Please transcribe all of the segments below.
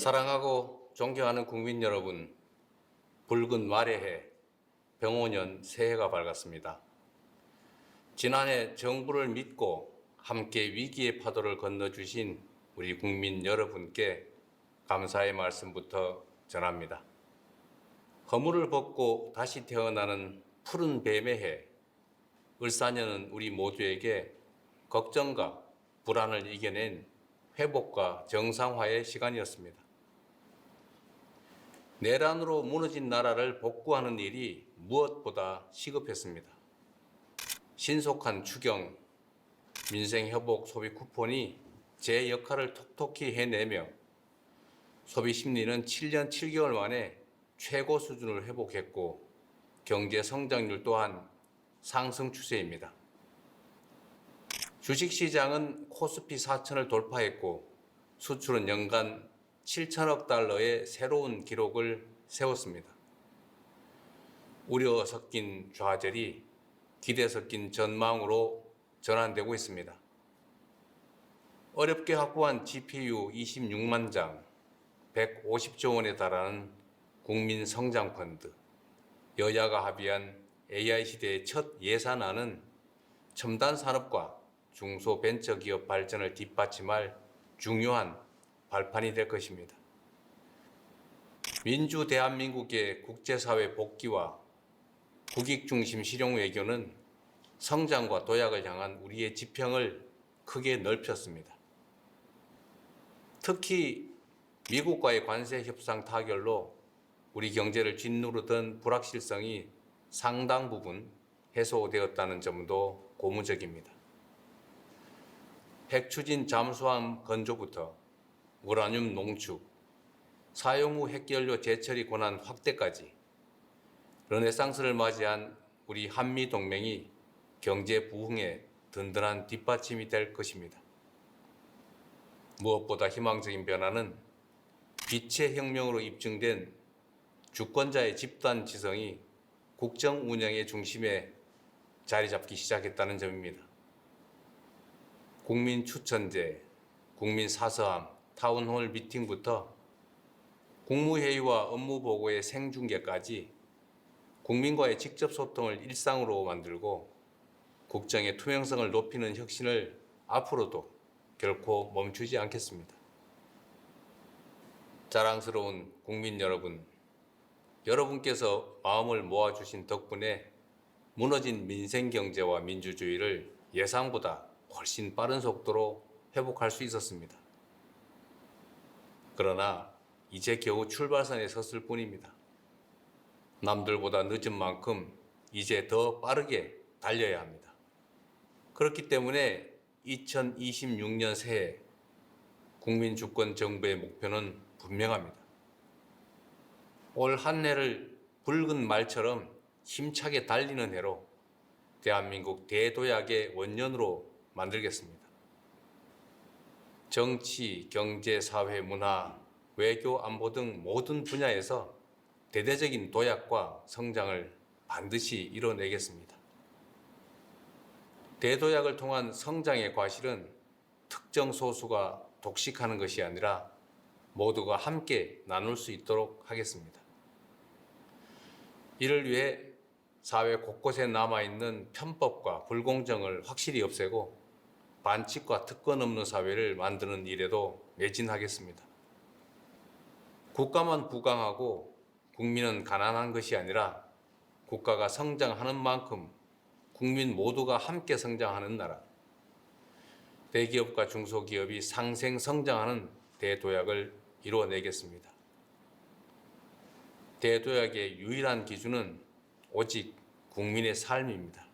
사랑하고 존경하는 국민 여러분, 붉은 말의 해, 병오년 새해가 밝았습니다. 지난해 정부를 믿고 함께 위기의 파도를 건너주신 우리 국민 여러분께 감사의 말씀부터 전합니다. 허물을 벗고 다시 태어나는 푸른 뱀의 해, 을사년은 우리 모두에게 걱정과 불안을 이겨낸 회복과 정상화의 시간이었습니다. 내란으로 무너진 나라를 복구하는 일이 무엇보다 시급했습니다. 신속한 추경, 민생회복 소비 쿠폰이 제 역할을 톡톡히 해내며 소비 심리는 7년 7개월 만에 최고 수준을 회복했고 경제 성장률 또한 상승 추세입니다. 주식시장은 코스피 4천을 돌파했고 수출은 연간 7천억 달러의 새로운 기록을 세웠습니다. 우려 섞인 좌절이 기대 섞인 전망으로 전환되고 있습니다. 어렵게 확보한 GPU 26만 장, 150조 원에 달하는 국민성장펀드, 여야가 합의한 AI 시대의 첫 예산안은 첨단 산업과 중소벤처기업 발전을 뒷받침할 중요한 발판이 될 것입니다. 민주 대한민국의 국제사회 복귀와 국익 중심 실용 외교는 성장과 도약을 향한 우리의 지평을 크게 넓혔습니다. 특히 미국과의 관세 협상 타결로 우리 경제를 짓누르던 불확실성이 상당 부분 해소되었다는 점도 고무적입니다. 핵추진 잠수함 건조부터 우라늄 농축, 사용 후 핵연료 재처리 권한 확대까지 르네상스를 맞이한 우리 한미 동맹이 경제 부흥에 든든한 뒷받침이 될 것입니다. 무엇보다 희망적인 변화는 빛의 혁명으로 입증된 주권자의 집단 지성이 국정 운영의 중심에 자리 잡기 시작했다는 점입니다. 국민 추천제, 국민 사서함, 타운홀 미팅부터 국무회의와 업무보고의 생중계까지 국민과의 직접 소통을 일상으로 만들고 국정의 투명성을 높이는 혁신을 앞으로도 결코 멈추지 않겠습니다. 자랑스러운 국민 여러분, 여러분께서 마음을 모아주신 덕분에 무너진 민생경제와 민주주의를 예상보다 훨씬 빠른 속도로 회복할 수 있었습니다. 그러나 이제 겨우 출발선에 섰을 뿐입니다. 남들보다 늦은 만큼 이제 더 빠르게 달려야 합니다. 그렇기 때문에 2026년 새해 국민주권 정부의 목표는 분명합니다. 올 한 해를 붉은 말처럼 힘차게 달리는 해로 대한민국 대도약의 원년으로 만들겠습니다. 정치, 경제, 사회, 문화, 외교, 안보 등 모든 분야에서 대대적인 도약과 성장을 반드시 이뤄내겠습니다. 대도약을 통한 성장의 과실은 특정 소수가 독식하는 것이 아니라 모두가 함께 나눌 수 있도록 하겠습니다. 이를 위해 사회 곳곳에 남아있는 편법과 불공정을 확실히 없애고 반칙과 특권 없는 사회를 만드는 일에도 매진하겠습니다. 국가만 부강하고 국민은 가난한 것이 아니라 국가가 성장하는 만큼 국민 모두가 함께 성장하는 나라, 대기업과 중소기업이 상생 성장하는 대도약을 이루어내겠습니다. 대도약의 유일한 기준은 오직 국민의 삶입니다.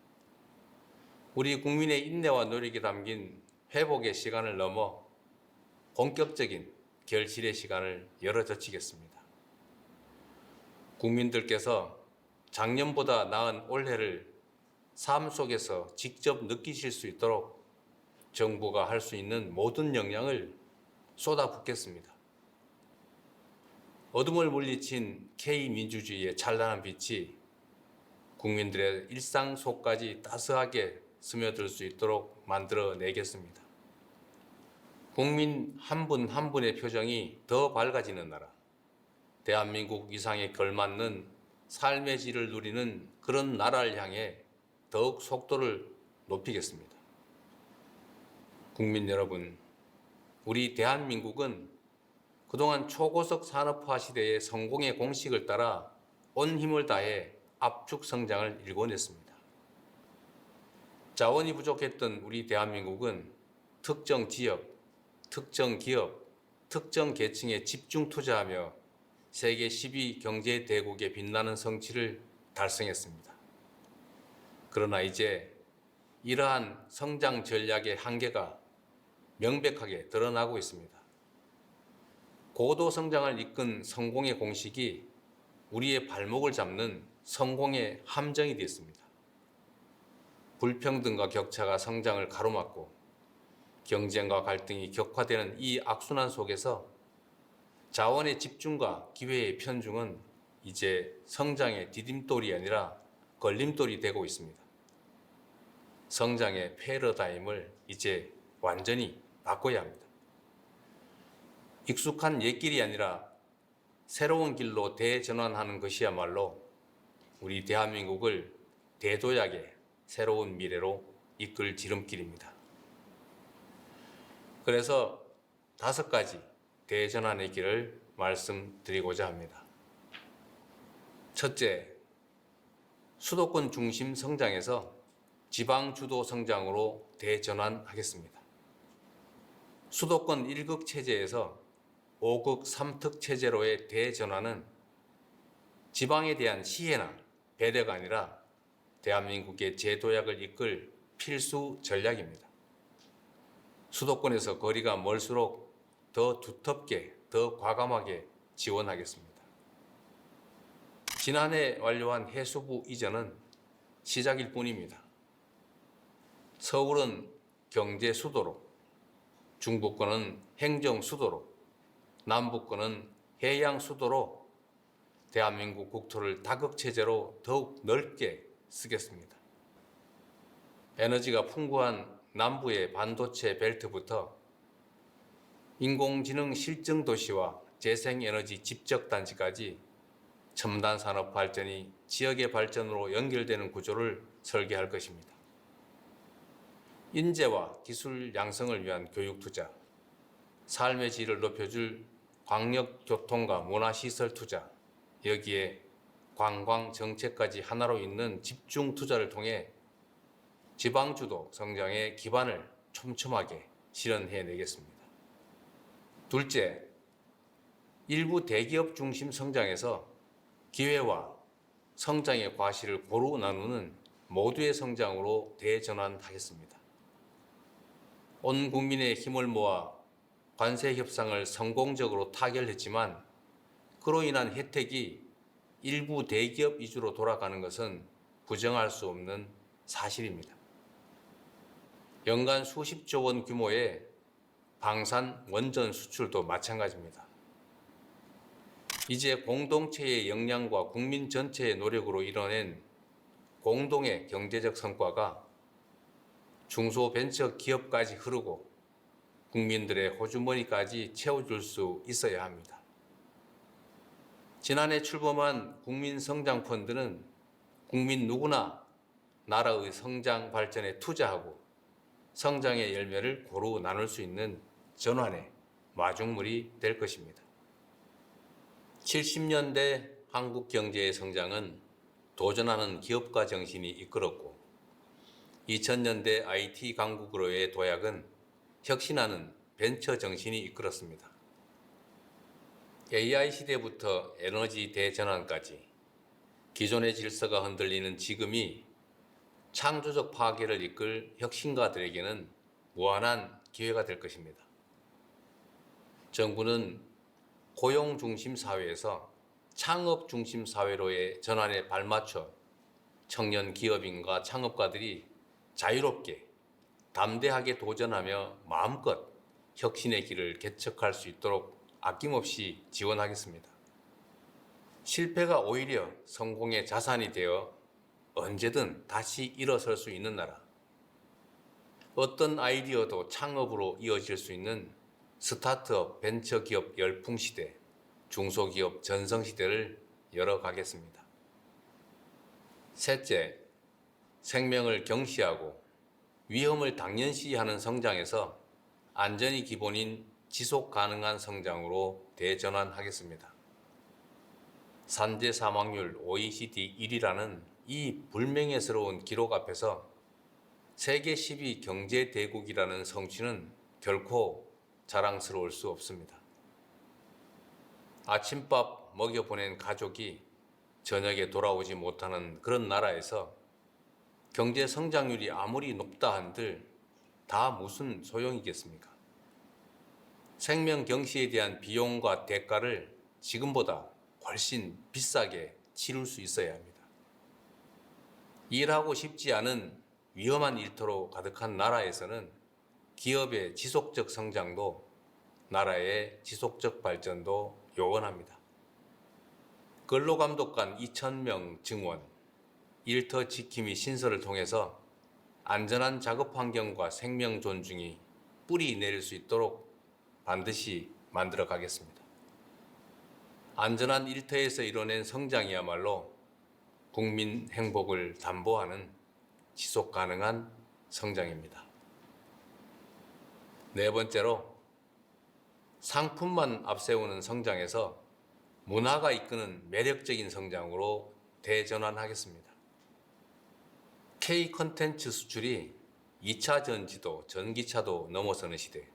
우리 국민의 인내와 노력이 담긴 회복의 시간을 넘어 본격적인 결실의 시간을 열어젖히겠습니다. 국민들께서 작년보다 나은 올해를 삶 속에서 직접 느끼실 수 있도록 정부가 할 수 있는 모든 역량을 쏟아붓겠습니다. 어둠을 물리친 K민주주의의 찬란한 빛이 국민들의 일상 속까지 따스하게 스며들 수 있도록 만들어내겠습니다. 국민 한 분 한 분의 표정이 더 밝아지는 나라, 대한민국 이상에 걸맞는 삶의 질을 누리는 그런 나라를 향해 더욱 속도를 높이겠습니다. 국민 여러분, 우리 대한민국은 그동안 초고속 산업화 시대의 성공의 공식을 따라 온 힘을 다해 압축 성장을 일궈냈습니다. 자원이 부족했던 우리 대한민국은 특정 지역, 특정 기업, 특정 계층에 집중 투자하며 세계 10위 경제 대국의 빛나는 성취를 달성했습니다. 그러나 이제 이러한 성장 전략의 한계가 명백하게 드러나고 있습니다. 고도 성장을 이끈 성공의 공식이 우리의 발목을 잡는 성공의 함정이 되었습니다. 불평등과 격차가 성장을 가로막고 경쟁과 갈등이 격화되는 이 악순환 속에서 자원의 집중과 기회의 편중은 이제 성장의 디딤돌이 아니라 걸림돌이 되고 있습니다. 성장의 패러다임을 이제 완전히 바꿔야 합니다. 익숙한 옛길이 아니라 새로운 길로 대전환하는 것이야말로 우리 대한민국을 대도약의 새로운 미래로 이끌 지름길입니다. 그래서 5가지 대전환의 길을 말씀드리고자 합니다. 첫째, 수도권 중심 성장에서 지방 주도 성장으로 대전환하겠습니다. 수도권 1극 체제에서 5극 3특 체제로의 대전환은 지방에 대한 시혜나 배려가 아니라 대한민국의 재도약을 이끌 필수 전략입니다. 수도권에서 거리가 멀수록 더 두텁게, 더 과감하게 지원하겠습니다. 지난해 완료한 해수부 이전은 시작일 뿐입니다. 서울은 경제 수도로, 중부권은 행정 수도로, 남부권은 해양 수도로 대한민국 국토를 다극체제로 더욱 넓게 쓰겠습니다. 에너지가 풍부한 남부의 반도체 벨트부터 인공지능 실증 도시와 재생에너지 집적단지까지 첨단 산업 발전이 지역의 발전으로 연결되는 구조를 설계할 것입니다. 인재와 기술 양성을 위한 교육 투자, 삶의 질을 높여줄 광역교통과 문화시설 투자, 여기에 관광 정책까지 하나로 잇는 집중 투자를 통해 지방주도 성장의 기반을 촘촘하게 실현해내겠습니다. 둘째, 일부 대기업 중심 성장에서 기회와 성장의 과실을 고루 나누는 모두의 성장으로 대전환하겠습니다. 온 국민의 힘을 모아 관세 협상을 성공적으로 타결했지만 그로 인한 혜택이 일부 대기업 위주로 돌아가는 것은 부정할 수 없는 사실입니다. 연간 수십조 원 규모의 방산 원전 수출도 마찬가지입니다. 이제 공동체의 역량과 국민 전체의 노력으로 이뤄낸 공동의 경제적 성과가 중소벤처 기업까지 흐르고 국민들의 호주머니까지 채워줄 수 있어야 합니다. 지난해 출범한 국민성장펀드는 국민 누구나 나라의 성장 발전에 투자하고 성장의 열매를 고루 나눌 수 있는 전환의 마중물이 될 것입니다. 70년대 한국 경제의 성장은 도전하는 기업가 정신이 이끌었고 2000년대 IT 강국으로의 도약은 혁신하는 벤처 정신이 이끌었습니다. AI 시대부터 에너지 대전환까지 기존의 질서가 흔들리는 지금이 창조적 파괴를 이끌 혁신가들에게는 무한한 기회가 될 것입니다. 정부는 고용 중심 사회에서 창업 중심 사회로의 전환에 발맞춰 청년 기업인과 창업가들이 자유롭게 담대하게 도전하며 마음껏 혁신의 길을 개척할 수 있도록 아낌없이 지원하겠습니다. 실패가 오히려 성공의 자산이 되어 언제든 다시 일어설 수 있는 나라, 어떤 아이디어도 창업으로 이어질 수 있는 스타트업 벤처기업 열풍시대, 중소기업 전성시대를 열어가겠습니다. 셋째, 생명을 경시하고 위험을 당연시하는 성장에서 안전이 기본인 지속 가능한 성장으로 대전환하겠습니다. 산재 사망률 OECD 1위라는 이 불명예스러운 기록 앞에서 세계 10위 경제 대국이라는 성취는 결코 자랑스러울 수 없습니다. 아침밥 먹여보낸 가족이 저녁에 돌아오지 못하는 그런 나라에서 경제 성장률이 아무리 높다 한들 다 무슨 소용이겠습니까? 생명 경시에 대한 비용과 대가를 지금보다 훨씬 비싸게 치를 수 있어야 합니다. 일하고 싶지 않은 위험한 일터로 가득한 나라에서는 기업의 지속적 성장도 나라의 지속적 발전도 요원합니다. 근로감독관 2,000명 증원, 일터 지킴이 신설을 통해서 안전한 작업 환경과 생명 존중이 뿌리 내릴 수 있도록 반드시 만들어 가겠습니다. 안전한 일터에서 이뤄낸 성장이야말로 국민 행복을 담보하는 지속 가능한 성장입니다. 네 번째로, 상품만 앞세우는 성장에서 문화가 이끄는 매력적인 성장으로 대전환하겠습니다. K 콘텐츠 수출이 2차 전지도 전기차도 넘어서는 시대.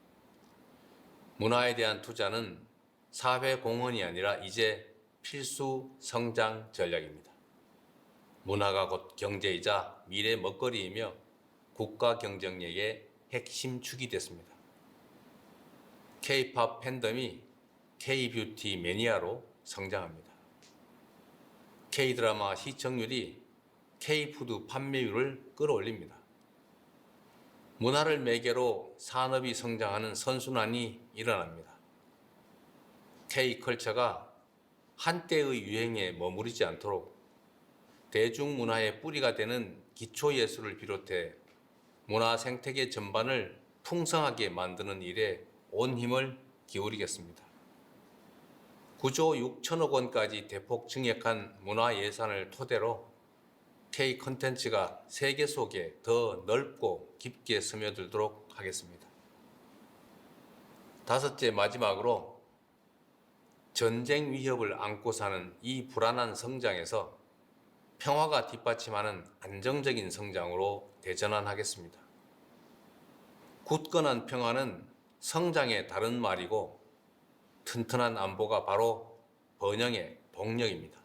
문화에 대한 투자는 사회 공헌이 아니라 이제 필수 성장 전략입니다. 문화가 곧 경제이자 미래 먹거리이며 국가 경쟁력의 핵심 축이 됐습니다. K-팝 팬덤이 K-뷰티 매니아로 성장합니다. K-드라마 시청률이 K-푸드 판매율을 끌어올립니다. 문화를 매개로 산업이 성장하는 선순환이 일어납니다. K-컬처가 한때의 유행에 머무르지 않도록 대중문화의 뿌리가 되는 기초예술을 비롯해 문화 생태계 전반을 풍성하게 만드는 일에 온 힘을 기울이겠습니다. 9조 6천억 원까지 대폭 증액한 문화예산을 토대로 K 콘텐츠가 세계 속에 더 넓고 깊게 스며들도록 하겠습니다. 다섯째, 마지막으로 전쟁 위협을 안고 사는 이 불안한 성장에서 평화가 뒷받침하는 안정적인 성장으로 대전환하겠습니다. 굳건한 평화는 성장의 다른 말이고 튼튼한 안보가 바로 번영의 동력입니다.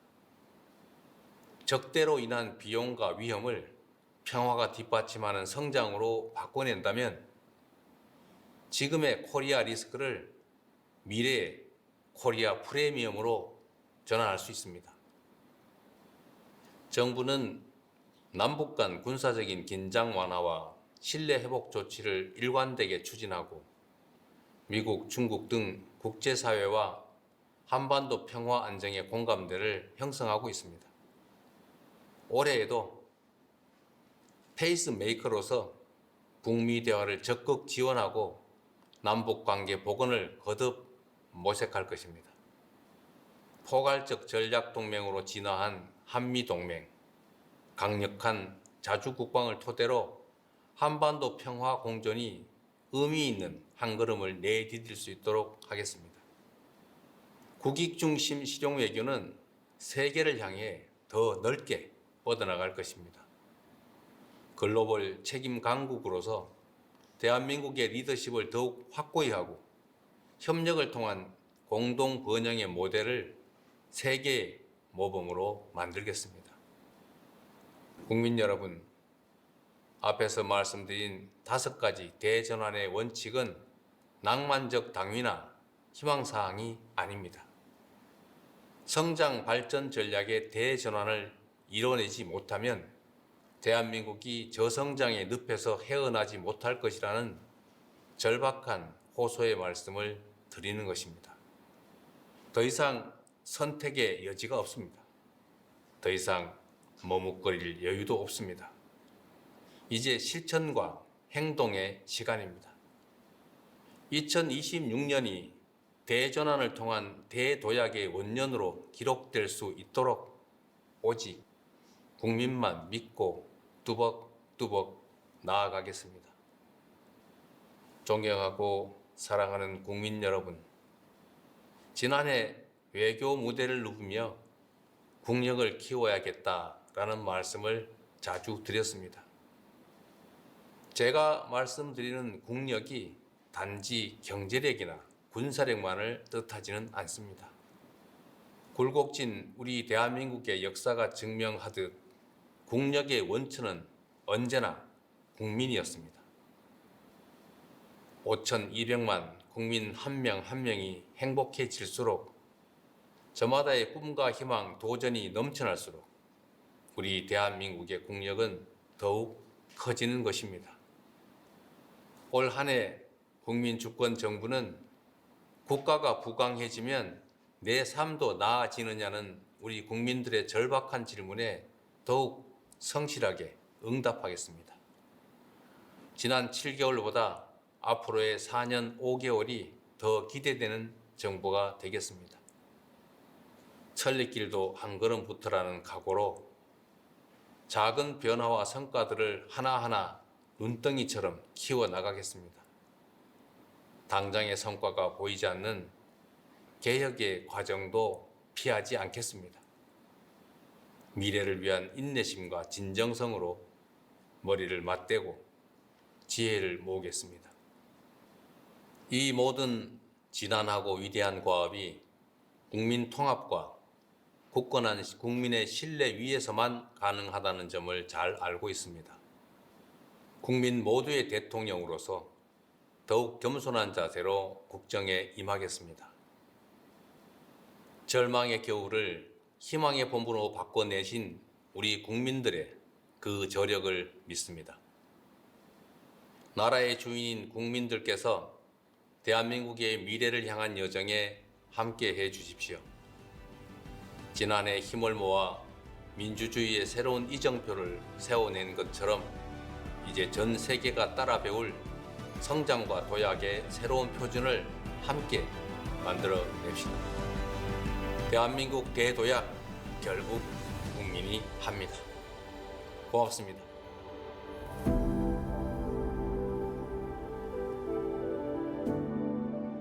적대로 인한 비용과 위험을 평화가 뒷받침하는 성장으로 바꿔낸다면 지금의 코리아 리스크를 미래의 코리아 프리미엄으로 전환할 수 있습니다. 정부는 남북 간 군사적인 긴장 완화와 신뢰 회복 조치를 일관되게 추진하고 미국, 중국 등 국제사회와 한반도 평화 안정의 공감대를 형성하고 있습니다. 올해에도 페이스메이커로서 북미 대화를 적극 지원하고 남북 관계 복원을 거듭 모색할 것입니다. 포괄적 전략 동맹으로 진화한 한미 동맹, 강력한 자주 국방을 토대로 한반도 평화 공존이 의미 있는 한 걸음을 내디딜 수 있도록 하겠습니다. 국익 중심 실용 외교는 세계를 향해 더 넓게 뻗어나갈 것입니다. 글로벌 책임 강국으로서 대한민국의 리더십을 더욱 확고히 하고 협력을 통한 공동 번영의 모델을 세계의 모범으로 만들겠습니다. 국민 여러분, 앞에서 말씀드린 5가지 대전환의 원칙은 낭만적 당위나 희망사항이 아닙니다. 성장 발전 전략의 대전환을 이뤄내지 못하면 대한민국이 저성장의 늪에서 헤어나지 못할 것이라는 절박한 호소의 말씀을 드리는 것입니다. 더 이상 선택의 여지가 없습니다. 더 이상 머뭇거릴 여유도 없습니다. 이제 실천과 행동의 시간입니다. 2026년이 대전환을 통한 대도약의 원년으로 기록될 수 있도록 오직 국민만 믿고 뚜벅뚜벅 나아가겠습니다. 존경하고 사랑하는 국민 여러분, 지난해 외교 무대를 누비며 국력을 키워야겠다라는 말씀을 자주 드렸습니다. 제가 말씀드리는 국력이 단지 경제력이나 군사력만을 뜻하지는 않습니다. 굴곡진 우리 대한민국의 역사가 증명하듯 국력의 원천은 언제나 국민이었습니다. 5,200만 국민 한 명 한 명이 행복해질수록 저마다의 꿈과 희망, 도전이 넘쳐날수록 우리 대한민국의 국력은 더욱 커지는 것입니다. 올 한 해 국민주권정부는 국가가 부강해지면 내 삶도 나아지느냐는 우리 국민들의 절박한 질문에 더욱 성실하게 응답하겠습니다. 지난 7개월보다 앞으로의 4년 5개월이 더 기대되는 정부가 되겠습니다. 천리길도 한 걸음부터라는 각오로 작은 변화와 성과들을 하나하나 눈덩이처럼 키워나가겠습니다. 당장의 성과가 보이지 않는 개혁의 과정도 피하지 않겠습니다. 미래를 위한 인내심과 진정성으로 머리를 맞대고 지혜를 모으겠습니다. 이 모든 지난하고 위대한 과업이 국민 통합과 굳건한 국민의 신뢰 위에서만 가능하다는 점을 잘 알고 있습니다. 국민 모두의 대통령으로서 더욱 겸손한 자세로 국정에 임하겠습니다. 절망의 겨울을 희망의 봄으로 바꿔내신 우리 국민들의 그 저력을 믿습니다. 나라의 주인인 국민들께서 대한민국의 미래를 향한 여정에 함께해 주십시오. 지난해 힘을 모아 민주주의의 새로운 이정표를 세워낸 것처럼 이제 전 세계가 따라 배울 성장과 도약의 새로운 표준을 함께 만들어 냅시다. 대한민국 대도약 결국 국민이 합니다. 고맙습니다.